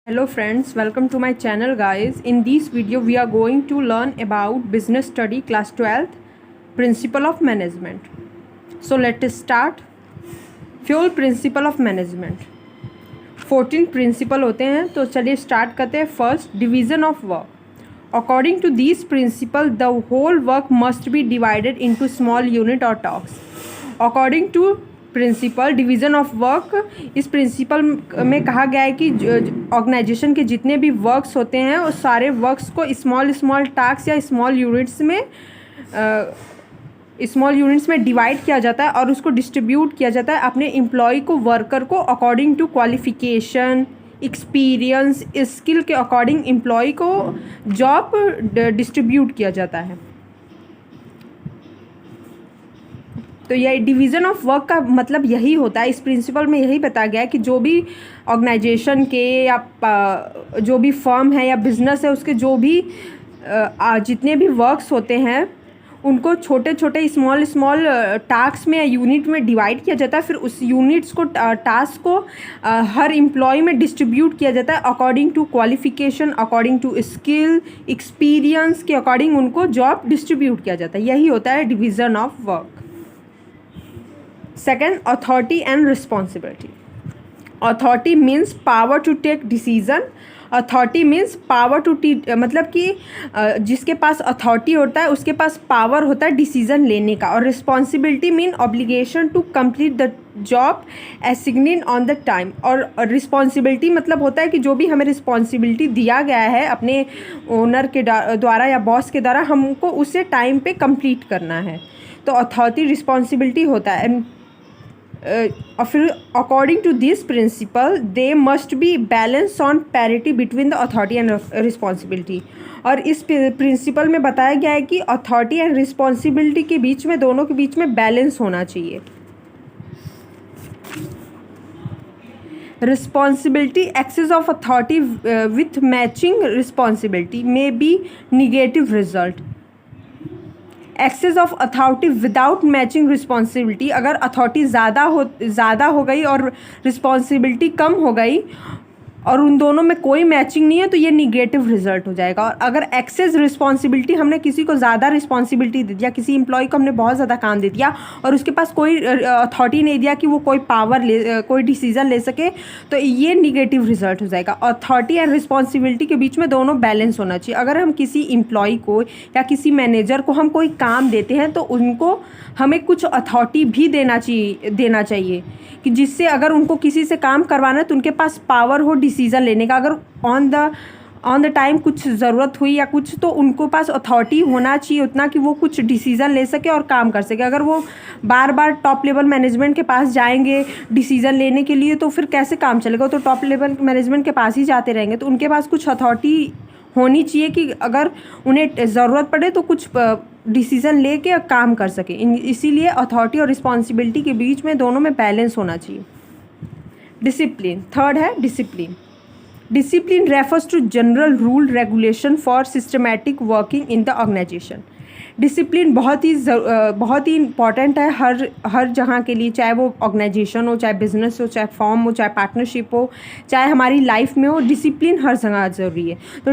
Hello friends, welcome to my channel guys. In this video we are going to learn about business study class 12th principle of management. So let us start. Fuel principle of management 14 principle होते हैं, तो चलिए start करते हैं. First, division of work. According to this principle the whole work must be divided into small unit और task. According to principle division of work, इस principle में कहा गया है कि ऑर्गेनाइजेशन के जितने भी वर्क्स होते हैं उस सारे वर्क्स को स्मॉल स्मॉल टास्क या स्मॉल यूनिट्स में डिवाइड किया जाता है और उसको डिस्ट्रीब्यूट किया जाता है अपने एम्प्लॉय को, वर्कर को according to qualification, experience, skill के अकॉर्डिंग एम्प्लॉय को जॉब डिस्ट्रीब्यूट किया जाता है. तो यह डिवीज़न ऑफ वर्क का मतलब यही होता है. इस प्रिंसिपल में यही बताया गया है कि जो भी ऑर्गेनाइजेशन के या जो भी फर्म है या बिजनेस है उसके जो भी जितने भी वर्क्स होते हैं उनको छोटे छोटे स्मॉल टास्क में या यूनिट में डिवाइड किया जाता है. फिर उस यूनिट्स को टास्क को हर एम्प्लॉय में डिस्ट्रीब्यूट किया जाता है according to qualification, according to skill, experience के अकॉर्डिंग उनको जॉब डिस्ट्रीब्यूट किया जाता है. यही होता है division of work. Second, authority and responsibility. Authority means power to take decision. Authority means power to मतलब कि जिसके पास अथॉरिटी होता है उसके पास पावर होता है डिसीजन लेने का. और responsibility mean obligation to complete the job assigned on the time. और रिस्पॉन्सिबिलिटी मतलब होता है कि जो भी हमें रिस्पॉन्सिबिलिटी दिया गया है अपने ओनर के द्वारा या बॉस के द्वारा, हमको उसे टाइम पे कंप्लीट करना है. तो अथॉरिटी रिस्पॉन्सिबिलिटी होता है. और फिर according to this principle they must be balance on parity between the authority and responsibility. और इस प्रिंसिपल में बताया गया है कि अथॉरिटी एंड रिस्पॉन्सिबिलिटी के बीच में, दोनों के बीच में बैलेंस होना चाहिए. Responsibility excess of authority with matching responsibility may be negative result. Excess of authority without matching responsibility, अगर अथॉरिटी ज़्यादा हो गई और रिस्पॉन्सिबिलिटी कम हो गई और उन दोनों में कोई मैचिंग नहीं है तो ये निगेटिव रिजल्ट हो जाएगा. और अगर एक्सेस रिस्पॉन्सिबिलिटी, हमने किसी को ज़्यादा रिस्पॉन्सिबिलिटी दे दिया, किसी एम्प्लॉय को हमने बहुत ज़्यादा काम दे दिया और उसके पास कोई अथॉरिटी नहीं दिया कि वो कोई कोई डिसीज़न ले सके, तो ये निगेटिव रिजल्ट हो जाएगा. अथॉरिटी एंड रिस्पॉन्सिबिलिटी के बीच में दोनों बैलेंस होना चाहिए. अगर हम किसी एम्प्लॉय को या किसी मैनेजर को हम कोई काम देते हैं तो उनको हमें कुछ अथॉरिटी भी देना चाहिए कि जिससे अगर उनको किसी से काम करवाना है तो उनके पास पावर हो डिसीज़न लेने का. अगर ऑन द टाइम कुछ ज़रूरत हुई या कुछ, तो उनको पास अथॉरिटी होना चाहिए उतना कि वो कुछ डिसीज़न ले सके और काम कर सके. अगर वो बार बार टॉप लेवल मैनेजमेंट के पास जाएंगे डिसीज़न लेने के लिए तो फिर कैसे काम चलेगा. तो टॉप लेवल मैनेजमेंट के पास ही जाते रहेंगे. तो उनके पास कुछ अथॉरिटी होनी चाहिए कि अगर उन्हें ज़रूरत पड़े तो कुछ डिसीज़न ले के काम कर सके. इसीलिए अथॉरिटी और रिस्पॉन्सिबिलिटी के बीच में दोनों में बैलेंस होना चाहिए. डिसिप्लिन. थर्ड है discipline. Discipline refers to general rule regulation for systematic working in the organization. Discipline बहुत ही इंपॉर्टेंट है हर जगह के लिए, चाहे वो ऑर्गेनाइजेशन हो, चाहे बिजनेस हो, चाहे फॉर्म हो, चाहे पार्टनरशिप हो, चाहे हमारी लाइफ में हो. डिसिप्लिन हर जगह ज़रूरी है. तो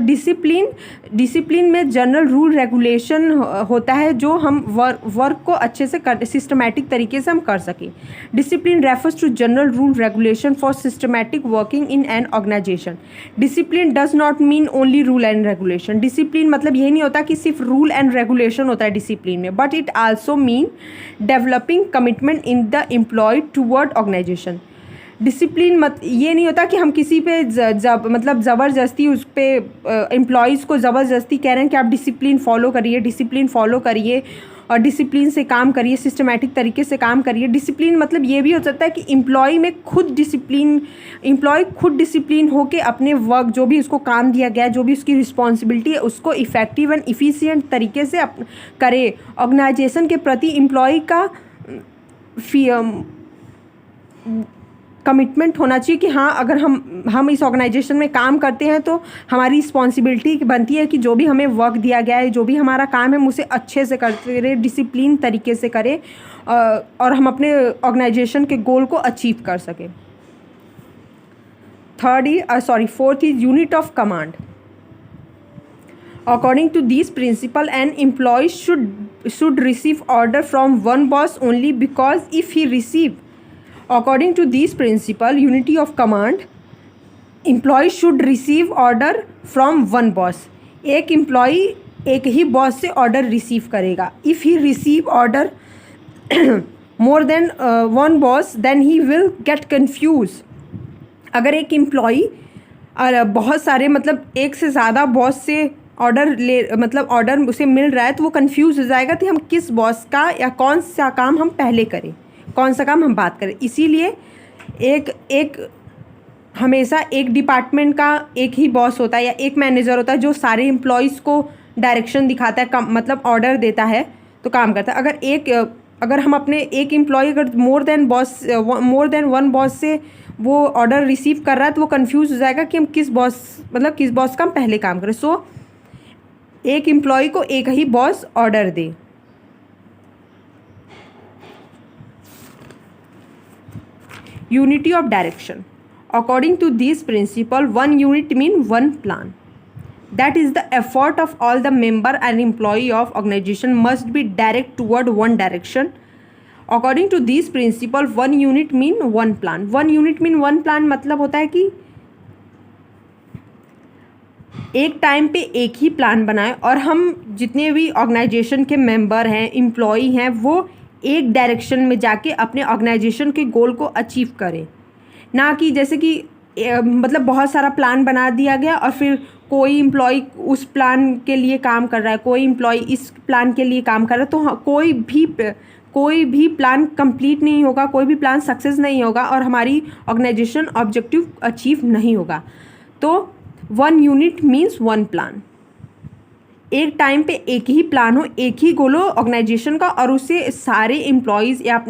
डिसिप्लिन में जनरल रूल रेगुलेशन होता है जो हम वर्क को अच्छे से सिस्टमैटिक तरीके से हम कर सकें. Discipline refers to general rule regulation for systematic working in an organization. Discipline does not mean only rule and regulation. Discipline मतलब यही नहीं होता कि सिर्फ रूल एंड रेगुलेशन होता है डिसिप्लिन में, but it also mean developing commitment in the employ toward organization. Discipline ये नहीं होता कि हम किसी पे मतलब ज़बरदस्ती उस पर एम्प्लॉयज़ को ज़बरदस्ती कह रहे हैं कि आप डिसिप्लिन फॉलो करिए और डिसिप्लिन से काम करिए, सिस्टमैटिक तरीके से काम करिए. डिसिप्लिन मतलब ये भी हो सकता है कि एम्प्लॉय खुद डिसिप्लिन होकर अपने वर्क, जो भी उसको काम दिया गया है, जो भी उसकी रिस्पॉन्सिबिलिटी है, उसको इफ़ेक्टिव एंड इफ़िशिएंट तरीके से करे. ऑर्गेनाइजेशन के प्रति एम्प्लॉय का कमिटमेंट होना चाहिए कि हाँ, अगर हम इस ऑर्गेनाइजेशन में काम करते हैं तो हमारी रिस्पॉन्सिबिलिटी बनती है कि जो भी हमें वर्क दिया गया है, जो भी हमारा काम है, हम उसे अच्छे से करते रहे, डिसिप्लिन तरीके से करें और हम अपने ऑर्गेनाइजेशन के गोल को अचीव कर सकें. fourth is unit of command. According to these principle, an employee should receive order from one boss only because if he receive, according to these principle, unity of command, employee should receive order from one boss. एक employee एक ही boss से order receive करेगा. If he receive order more than one boss then he will get confuse. अगर एक employee बहुत सारे मतलब एक से ज़्यादा बॉस से ऑर्डर उसे मिल रहा है तो वो कंफ्यूज हो जाएगा कि हम किस बॉस का या कौन सा काम हम पहले करें, कौन सा काम हम बात करें. इसीलिए एक हमेशा एक डिपार्टमेंट का एक ही बॉस होता है या एक मैनेजर होता है जो सारे एम्प्लॉयज़ को डायरेक्शन दिखाता है, मतलब ऑर्डर देता है तो काम करता है. अगर हम अपने एक एम्प्लॉय अगर मोर देन वन बॉस से वो ऑर्डर रिसीव कर रहा है तो वो कंफ्यूज हो जाएगा कि हम किस बॉस का हम पहले काम करें. सो एक एम्प्लॉय को एक ही बॉस ऑर्डर दे. Unity of direction. According to this principle, one unit mean one plan. That is, the effort of all the member and employee of organization must be direct toward one direction. According to this principle, one unit mean one plan. One unit mean one plan मतलब होता है कि एक time पे एक ही plan बनाए और हम जितने भी ऑर्गेनाइजेशन के मेंबर हैं, एम्प्लॉई हैं, वो एक डायरेक्शन में जाके अपने ऑर्गेनाइजेशन के गोल को अचीव करें. ना कि जैसे कि मतलब बहुत सारा प्लान बना दिया गया और फिर कोई एम्प्लॉय उस प्लान के लिए काम कर रहा है, कोई एम्प्लॉय इस प्लान के लिए काम कर रहा है, तो कोई भी प्लान कंप्लीट नहीं होगा, कोई भी प्लान सक्सेस नहीं होगा और हमारी ऑर्गेनाइजेशन ऑब्जेक्टिव अचीव नहीं होगा. तो one unit means one plan. एक टाइम पे एक ही प्लान हो, एक ही गोल हो ऑर्गेनाइजेशन का और उसे सारे एम्प्लॉयज़ या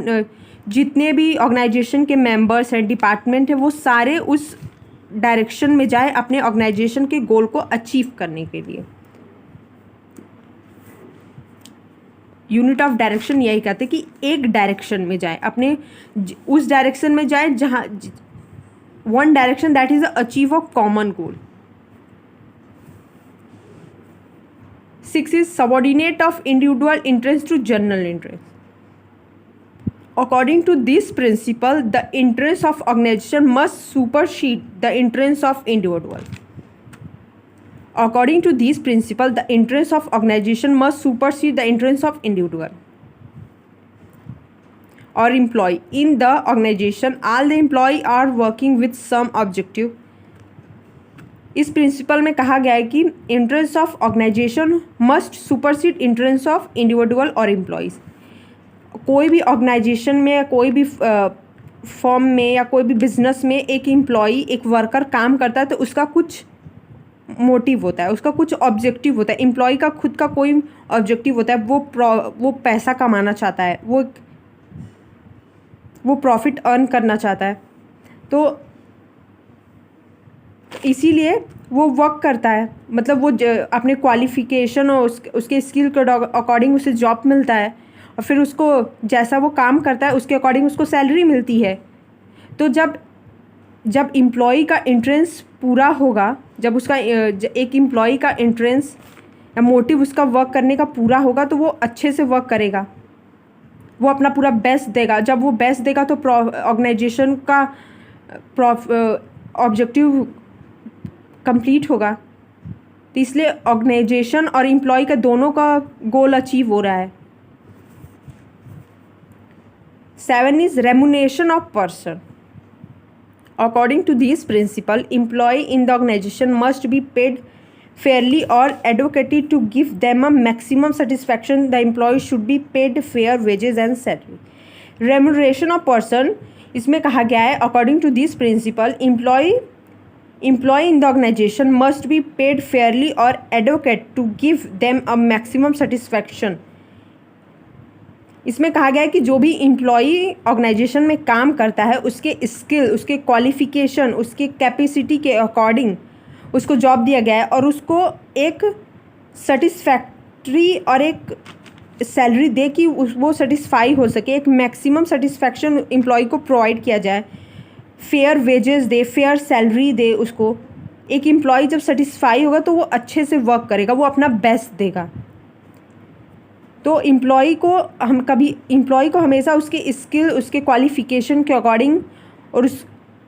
जितने भी ऑर्गेनाइजेशन के मेंबर्स हैं, डिपार्टमेंट हैं, वो सारे उस डायरेक्शन में जाए अपने ऑर्गेनाइजेशन के गोल को अचीव करने के लिए. यूनिट ऑफ डायरेक्शन यही कहते हैं कि एक डायरेक्शन में जाए, अपने उस डायरेक्शन में जाए जहाँ one direction that is achieve a common goal. 6 is subordinate of individual interest to general interest. According to this principle, the interest of organization must supersede the interest of individual. According to this principle, the interest of organization must supersede the interest of individual or employee. In the organization, all the employees are working with some objective. इस principle में कहा गया है कि interest of organization must supersede interest of individual और employees. कोई भी organisation में या कोई भी फॉर्म में या कोई भी बिजनेस में एक एम्प्लॉई एक वर्कर काम करता है तो उसका कुछ मोटिव होता है, उसका कुछ ऑब्जेक्टिव होता है. एम्प्लॉय का खुद का कोई ऑब्जेक्टिव होता है, वो पैसा कमाना चाहता है, वो प्रॉफिट अर्न करना चाहता है. तो इसीलिए वो वर्क करता है, मतलब वो अपने क्वालिफ़िकेशन और उसके स्किल के अकॉर्डिंग उसे जॉब मिलता है और फिर उसको जैसा वो काम करता है उसके अकॉर्डिंग उसको सैलरी मिलती है. तो जब एम्प्लॉई का इंटरेस्ट पूरा होगा, जब उसका एक एम्प्लॉई का इंटरेस्ट या मोटिव उसका वर्क करने का पूरा होगा तो वो अच्छे से वर्क करेगा, वो अपना पूरा बेस्ट देगा. जब वो बेस्ट देगा तो ऑर्गेनाइजेशन का ऑब्जेक्टिव कंप्लीट होगा. तो इसलिए ऑर्गेनाइजेशन और एम्प्लॉय का दोनों का गोल अचीव हो रहा है. 7 is remuneration of person. According to this principle, employee in the organization must be paid fairly or advocated to give them a maximum satisfaction. The employee should be paid fair wages and salary. Remuneration of person इसमें कहा गया है according to this principle, employee in the organization must be paid fairly or advocate to give them a maximum satisfaction. इसमें कहा गया है कि जो भी एम्प्लॉई ऑर्गेनाइजेशन में काम करता है उसके स्किल, उसके क्वालिफ़िकेशन, उसके कैपेसिटी के अकॉर्डिंग उसको जॉब दिया गया है और उसको एक सेटिस्फैक्ट्री और एक सैलरी दे कि वो सेटिस्फाई हो सके, एक मैक्सिमम सेटिस्फैक्शन एम्प्लॉय को प्रोवाइड किया जाए. फेयर वेजेस दे, फेयर सैलरी दे उसको। एक एम्प्लॉय जब सेटिस्फाई होगा तो वो अच्छे से वर्क करेगा, वो अपना बेस्ट देगा। तो एम्प्लॉय को हमेशा उसके स्किल, उसके क्वालिफिकेशन के अकॉर्डिंग और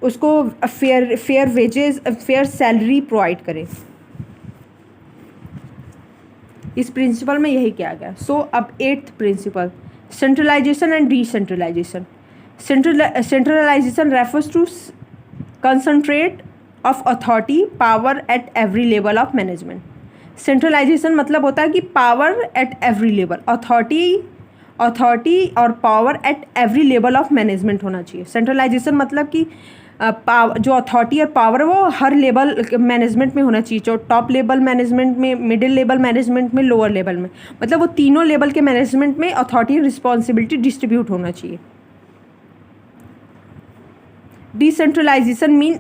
उसको fair wages, fair salary provide करें। इस प्रिंसिपल में यही किया गया। सो अब 8th principle, centralisation and decentralisation. Centralisation refers to concentrate of authority power at every level of management. Centralisation मतलब होता है कि power at every level, authority और power at every level of management होना चाहिए। सेंट्रलाइजेशन मतलब कि जो अथॉरिटी और पावर वो हर लेवल मैनेजमेंट में होना चाहिए, जो टॉप लेवल मैनेजमेंट में, मिडिल लेवल मैनेजमेंट में, लोअर लेवल में, मतलब वो तीनों लेवल के मैनेजमेंट में अथॉरिटी रिस्पॉन्सिबिलिटी डिस्ट्रीब्यूट होना चाहिए। Decentralization mean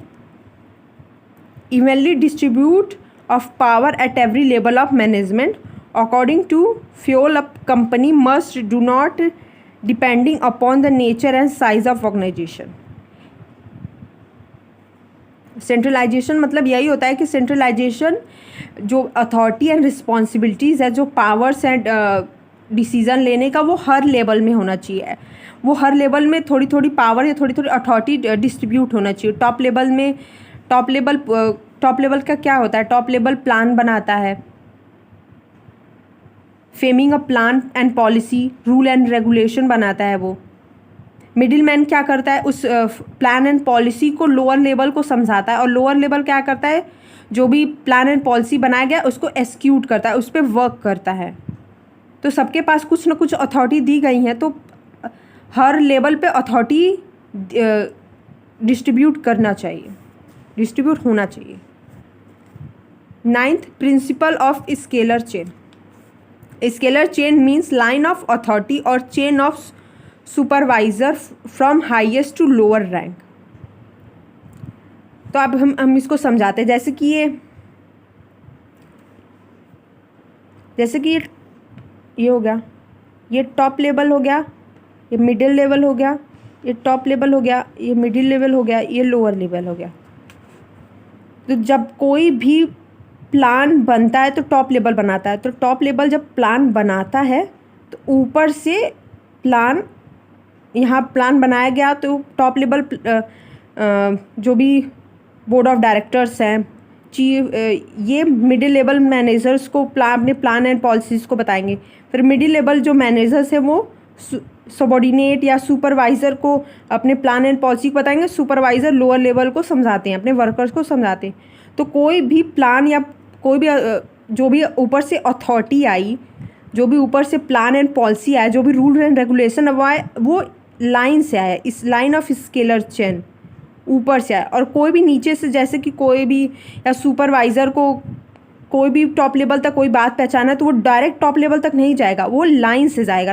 evenly distribute of power at every level of management according to fuel a company must do not depending upon the nature and size of organization। Centralization मतलब यही होता है कि centralisation जो authority and responsibilities है, जो powers and decision लेने का, वो हर लेवल में होना चाहिए। वो हर लेवल में थोड़ी थोड़ी पावर या थोड़ी थोड़ी अथॉरिटी डिस्ट्रीब्यूट होना चाहिए। टॉप लेवल का क्या होता है? टॉप लेवल प्लान बनाता है, framing a plan and policy, rule and regulation बनाता है वो। मिडिल मैन क्या करता है? उस प्लान एंड पॉलिसी को लोअर लेवल को समझाता है, और लोअर लेवल क्या करता है? जो भी प्लान एंड पॉलिसी बनाया गया उसको एक्सिक्यूट करता है, उस पर वर्क करता है। तो सबके पास कुछ ना कुछ अथॉरिटी दी गई है, तो हर लेवल पे अथॉरिटी डिस्ट्रीब्यूट करना चाहिए, डिस्ट्रीब्यूट होना चाहिए। 9th principle of scalar chain. Scalar chain means line of authority और chain of supervisor from highest to lower rank. तो अब हम इसको समझाते हैं। जैसे कि ये हो गया, ये टॉप लेवल हो गया, ये मिडिल लेवल हो गया, ये टॉप लेवल हो गया, ये मिडिल लेवल हो गया, ये लोअर लेवल हो गया। तो जब कोई भी प्लान बनता है तो टॉप लेवल बनाता है। तो टॉप लेवल जब प्लान बनाता है तो ऊपर से प्लान, यहाँ प्लान बनाया गया तो टॉप लेवल जो भी बोर्ड ऑफ डायरेक्टर्स हैं, चीफ, ये मिडिल लेवल मैनेजर्स को अपने प्लान एंड पॉलिसीज़ को बताएंगे। फिर मिडिल लेवल जो मैनेजर्स हैं वो सबॉर्डिनेट या सुपरवाइज़र को अपने प्लान एंड पॉलिसी को बताएंगे। सुपरवाइज़र लोअर लेवल को समझाते हैं, अपने वर्कर्स को समझाते हैं। तो कोई भी प्लान या कोई भी जो भी ऊपर से अथॉरिटी आई, जो भी ऊपर से प्लान एंड पॉलिसी आया, जो भी रूल एंड रेगुलेशन आए, वो लाइन से आया, इस लाइन ऑफ स्केलर चेन ऊपर से आया। और कोई भी नीचे से, जैसे कि कोई भी या सुपरवाइज़र को कोई भी टॉप लेवल तक कोई बात पहचाना है तो वो डायरेक्ट टॉप लेवल तक नहीं जाएगा, वो लाइन से जाएगा,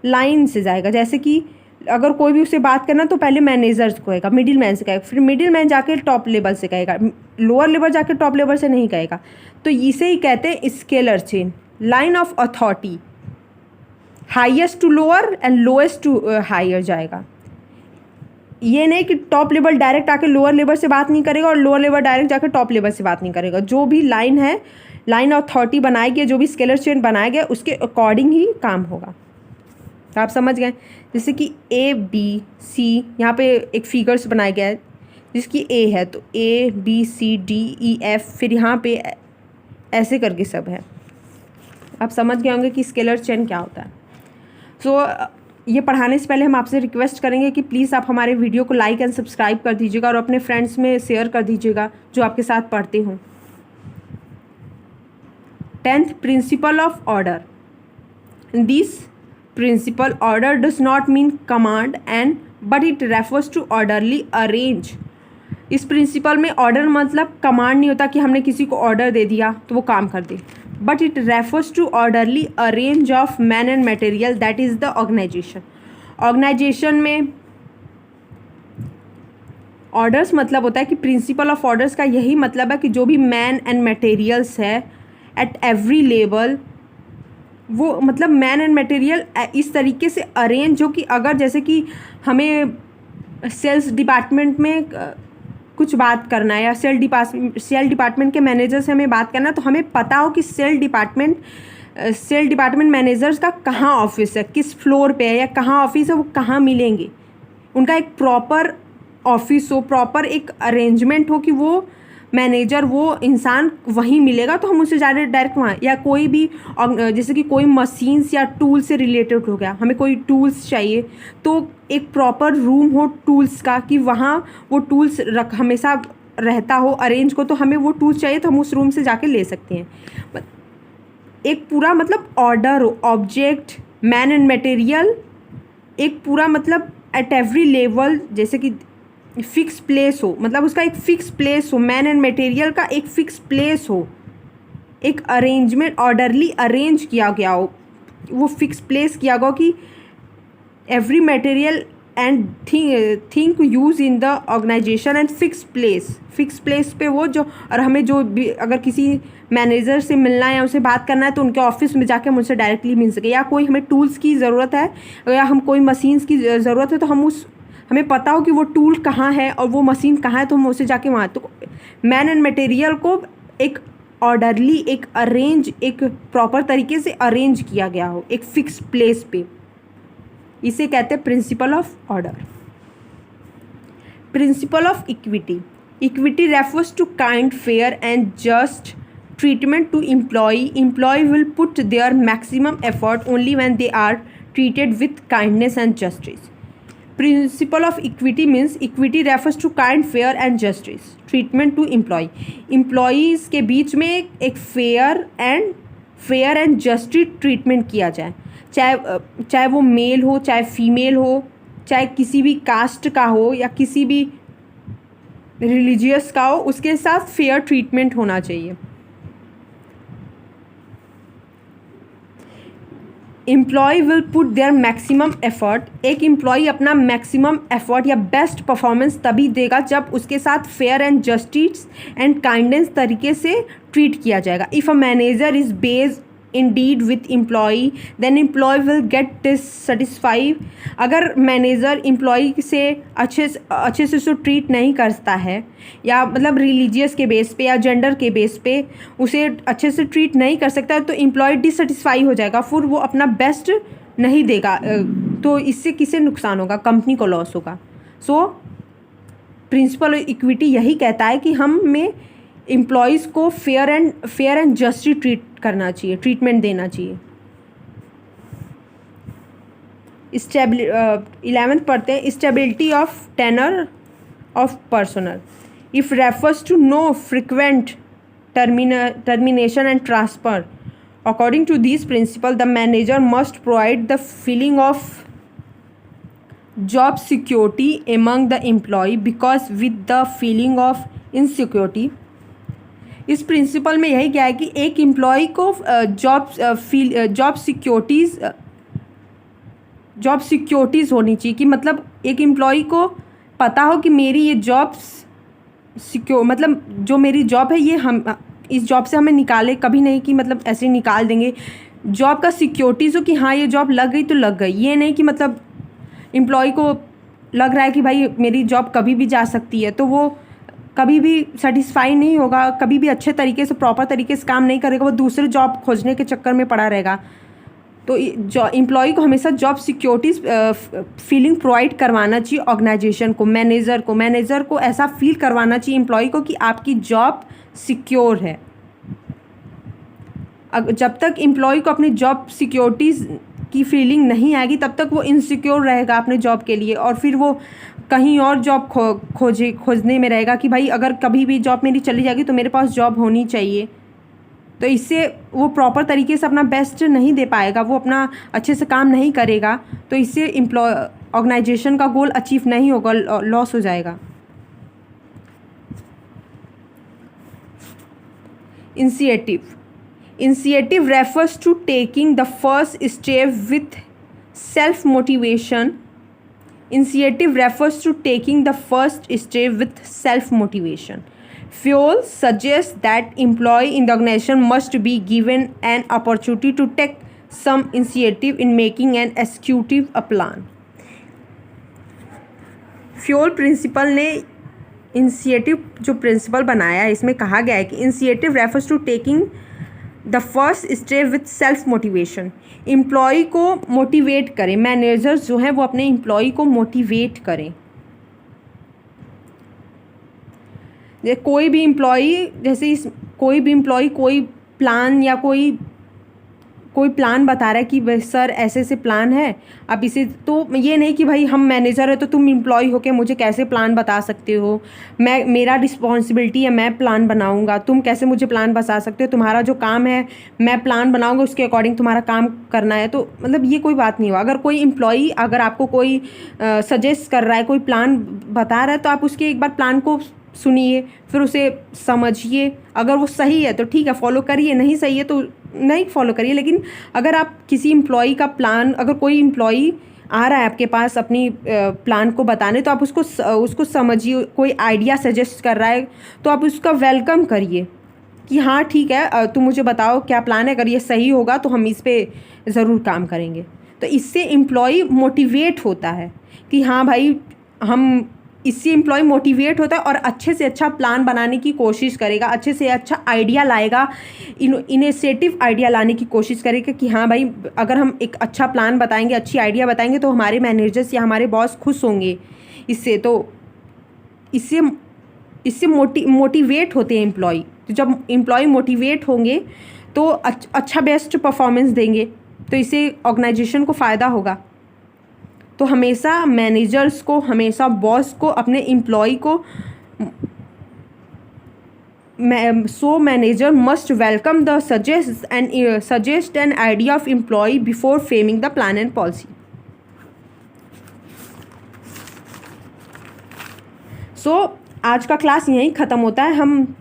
लाइन से जाएगा। जैसे कि अगर कोई भी उससे बात करना तो पहले मैनेजर्स को कहेगा, मिडिल मैन से कहेगा, फिर मिडिल मैन जाके टॉप लेवल से कहेगा, लोअर लेवल जाके टॉप लेवल से नहीं कहेगा। तो इसे ही कहते हैं scalar chain, line of authority, highest to lower and lowest to higher जाएगा। ये नहीं कि टॉप लेवल डायरेक्ट आके लोअर लेवल से बात नहीं करेगा और लोअर लेवल डायरेक्ट जाके टॉप लेवल से बात नहीं करेगा। जो भी लाइन है, लाइन ऑफ अथॉरिटी बनाई गई, जो भी स्केलर चेन बनाया गया, उसके अकॉर्डिंग ही काम होगा। तो आप समझ गए। जैसे कि A B C, यहाँ पे एक फिगर्स बनाया गया है जिसकी A है, तो A B C D E F, फिर यहाँ पे ऐसे करके सब है। आप समझ गए होंगे कि स्केलर चेन क्या होता है। सो ये पढ़ाने से पहले हम आपसे रिक्वेस्ट करेंगे कि प्लीज़ आप हमारे वीडियो को लाइक एंड सब्सक्राइब कर दीजिएगा और अपने फ्रेंड्स में शेयर कर दीजिएगा जो आपके साथ पढ़ते हों। 10th principal of order. This principal, order does not mean command but it refers to orderly arrange। इस प्रिंसिपल में ऑर्डर मतलब कमांड नहीं होता कि हमने किसी को ऑर्डर दे दिया तो वो काम कर दे, but it refers to orderly arrange of man and material, that is the organisation. Organisation में ऑर्डर्स मतलब होता है कि प्रिंसिपल ऑफ ऑर्डर्स का यही मतलब है कि जो भी मैन एंड मटेरियल्स है एट एवरी लेवल, वो मतलब मैन एंड मटेरियल इस तरीके से अरेंज हो कि अगर जैसे कि हमें सेल्स डिपार्टमेंट में कुछ बात करना है, या सेल डिपार्टमेंट के मैनेजर से हमें बात करना है, तो हमें पता हो कि सेल डिपार्टमेंट मैनेजर्स का कहाँ ऑफिस है, किस फ्लोर पे है या कहाँ ऑफिस है, वो कहाँ मिलेंगे, उनका एक प्रॉपर ऑफिस हो, प्रॉपर एक अरेंजमेंट हो कि वो मैनेजर, वो इंसान वहीं मिलेगा, तो हम उससे डायरेक्ट वहाँ, या कोई भी जैसे कि कोई मशीन्स या टूल से रिलेटेड हो गया, हमें कोई टूल्स चाहिए, तो एक प्रॉपर रूम हो टूल्स का कि वहाँ वो टूल्स हमेशा रहता हो अरेंज को, तो हमें वो टूल्स चाहिए तो हम उस रूम से जाके ले सकते हैं। एक पूरा मतलब ऑर्डर हो, ऑब्जेक्ट, मैन एंड मटेरियल, एक पूरा मतलब एट एवरी लेवल, जैसे कि फिक्स प्लेस हो, मतलब उसका एक फिक्स प्लेस हो, मैन एंड मटेरियल का एक फिक्स प्लेस हो, एक अरेंजमेंट ऑर्डरली अरेंज किया गया हो, वो फिक्स प्लेस किया गया कि every material and thing use in the organization and fix place पे वो जो, और हमें जो भी अगर किसी मैनेजर से मिलना है या उनसे बात करना है तो उनके ऑफिस में जाके हम उनसे डायरेक्टली मिल सके, या कोई हमें टूल्स की ज़रूरत है या हम कोई मशीन्स की ज़रूरत है तो हमें पता हो कि वो टूल कहाँ है और वो मशीन कहाँ है, तो हम उससे जाके वहाँ, तो मैन एंड मटेरियल को एक ऑर्डरली, एक अरेंज, एक प्रॉपर तरीके से अरेंज किया गया हो एक फिक्स प्लेस पे, इसे कहते हैं principle of order. Principle of equity. Equity refers to kind, fair and just treatment to employee will put their maximum effort only when they are treated with kindness and justice. Principle of equity means equity refers to kind, fair and justice treatment to employees के बीच में एक fair and justice treatment किया जाए, चाहे वो mail हो, चाहे female हो, चाहे किसी भी कास्ट का हो या किसी भी रिलीजियस का हो, उसके साथ फेयर ट्रीटमेंट होना चाहिए। Employ will put their maximum effort, एक एम्प्लॉय अपना मैक्सिमम एफर्ट या बेस्ट परफॉर्मेंस तभी देगा जब उसके साथ fair and justice and kindness तरीके से ट्रीट किया जाएगा। If a manager is based indeed with employee then employee will get dissatisfied। अगर मैनेजर एम्प्लॉय से अच्छे से उसको ट्रीट नहीं करता है, या मतलब रिलीजियस के बेस पे या जेंडर के बेस पे उसे अच्छे से ट्रीट नहीं कर सकता है, तो एम्प्लॉय डिससेटिस्फाई हो जाएगा, फिर वो अपना बेस्ट नहीं देगा, तो इससे किसे नुकसान होगा, कंपनी को लॉस होगा। सो प्रिंसिपल इक्विटी यही कहता है कि हमें एम्प्लॉयज़ को फेयर एंड जस्टिस ट्रीट करना चाहिए, ट्रीटमेंट देना चाहिए। 11th पढ़ते हैं। Stability of tenure of personnel. If refers to no frequent termination and transfer. According to this principle the manager must provide the feeling of job security among the employ, because with the feeling of insecurity. इस principle में यही क्या है कि एक employ को job securities होनी चाहिए, कि मतलब एक एम्प्लॉय को पता हो कि मेरी ये जॉब सिक्योर, मतलब जो मेरी जॉब है ये हम इस जॉब से हमें निकाले कभी नहीं कि मतलब ऐसे निकाल देंगे। जॉब का सिक्योरिटीज़ हो कि हाँ ये जॉब लग गई तो लग गई, ये नहीं कि मतलब एम्प्लॉय को लग रहा है कि भाई मेरी जॉब कभी भी जा सकती है, तो वो कभी भी सेटिस्फाई नहीं होगा, कभी भी अच्छे तरीके से प्रॉपर तरीके से काम नहीं करेगा, वो दूसरे जॉब खोजने के चक्कर में पड़ा रहेगा। तो एम्प्लॉय को हमेशा जॉब सिक्योरिटीज़ फीलिंग प्रोवाइड करवाना चाहिए ऑर्गेनाइजेशन को, मैनेजर को ऐसा फील करवाना चाहिए एम्प्लॉय को कि आपकी जॉब सिक्योर है। जब तक एम्प्लॉय को अपनी जॉब सिक्योरिटीज़ की फीलिंग नहीं आएगी तब तक वो इनसिक्योर रहेगा अपने जॉब के लिए, और फिर वो कहीं और जॉब खोजने में रहेगा कि भाई अगर कभी भी जॉब मेरी चली जाएगी तो मेरे पास जॉब होनी चाहिए। तो इससे वो प्रॉपर तरीके से अपना बेस्ट नहीं दे पाएगा, वो अपना अच्छे से काम नहीं करेगा, तो इससे ऑर्गेनाइजेशन का गोल अचीव नहीं होगा, लॉस हो जाएगा। Initiative refers to taking the first step with self-motivation. Initiative refers to taking the first step with self-motivation. Fuel suggests that employee in the organization must be given an opportunity to take some initiative in making and executing a plan. Fayol principle ने initiative जो principle बनाया है, इसमें कहा गया है कि initiative refers to taking the first step with self motivation. Employ को मोटिवेट करें, मैनेजर्स जो हैं वो अपने एम्प्लॉय को मोटिवेट करें। कोई भी एम्प्लॉय कोई प्लान या कोई प्लान बता रहा है कि सर ऐसे ऐसे प्लान है, अब इसे, तो ये नहीं कि भाई हम मैनेजर है तो तुम एम्प्लॉय हो के मुझे कैसे प्लान बता सकते हो, मेरा रिस्पॉन्सिबिलिटी है, मैं प्लान बनाऊंगा, तुम कैसे मुझे प्लान बता सकते हो, तुम्हारा जो काम है मैं प्लान बनाऊंगा, उसके अकॉर्डिंग तुम्हारा काम करना है। तो मतलब ये कोई बात नहीं हुआ। अगर कोई एम्प्लॉय अगर आपको कोई सजेस्ट कर रहा है, कोई प्लान बता रहा है, तो आप उसके एक बार प्लान को सुनिए, फिर उसे समझिए। अगर वो सही है तो ठीक है, फॉलो करिए, नहीं सही है तो नहीं फॉलो करिए। लेकिन अगर आप किसी एम्प्लॉय का प्लान, अगर कोई एम्प्लॉय आ रहा है आपके पास अपनी प्लान को बताने, तो आप उसको समझिए। कोई आइडिया सजेस्ट कर रहा है तो आप उसका वेलकम करिए कि हाँ ठीक है, तुम मुझे बताओ क्या प्लान है, अगर ये सही होगा तो हम इस पे ज़रूर काम करेंगे। तो इससे एम्प्लॉय मोटिवेट होता है कि हाँ भाई, इससे एम्प्लॉय मोटिवेट होता है और अच्छे से अच्छा प्लान बनाने की कोशिश करेगा, अच्छे से अच्छा आइडिया लाएगा, इनिशिएटिव आइडिया लाने की कोशिश करेगा कि हाँ भाई, अगर हम एक अच्छा प्लान बताएंगे, अच्छी आइडिया बताएंगे तो हमारे मैनेजर्स या हमारे बॉस खुश होंगे इससे। तो इससे मोटिवेट होते हैं एम्प्लॉय। तो जब एम्प्लॉय मोटिवेट होंगे तो अच्छा बेस्ट परफॉर्मेंस देंगे, तो इससे ऑर्गेनाइजेशन को फ़ायदा होगा। तो हमेशा मैनेजर्स को, हमेशा बॉस को अपने एम्प्लॉय को manager must welcome the suggest an idea of employ before framing the plan and policy. आज का क्लास यहीं ख़त्म होता है। हम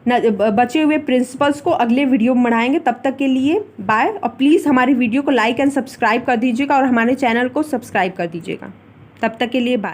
बचे हुए प्रिंसिपल्स को अगले वीडियो में बढ़ाएंगे। तब तक के लिए बाय, और प्लीज़ हमारी वीडियो को लाइक एंड सब्सक्राइब कर दीजिएगा और हमारे चैनल को सब्सक्राइब कर दीजिएगा। तब तक के लिए बाय।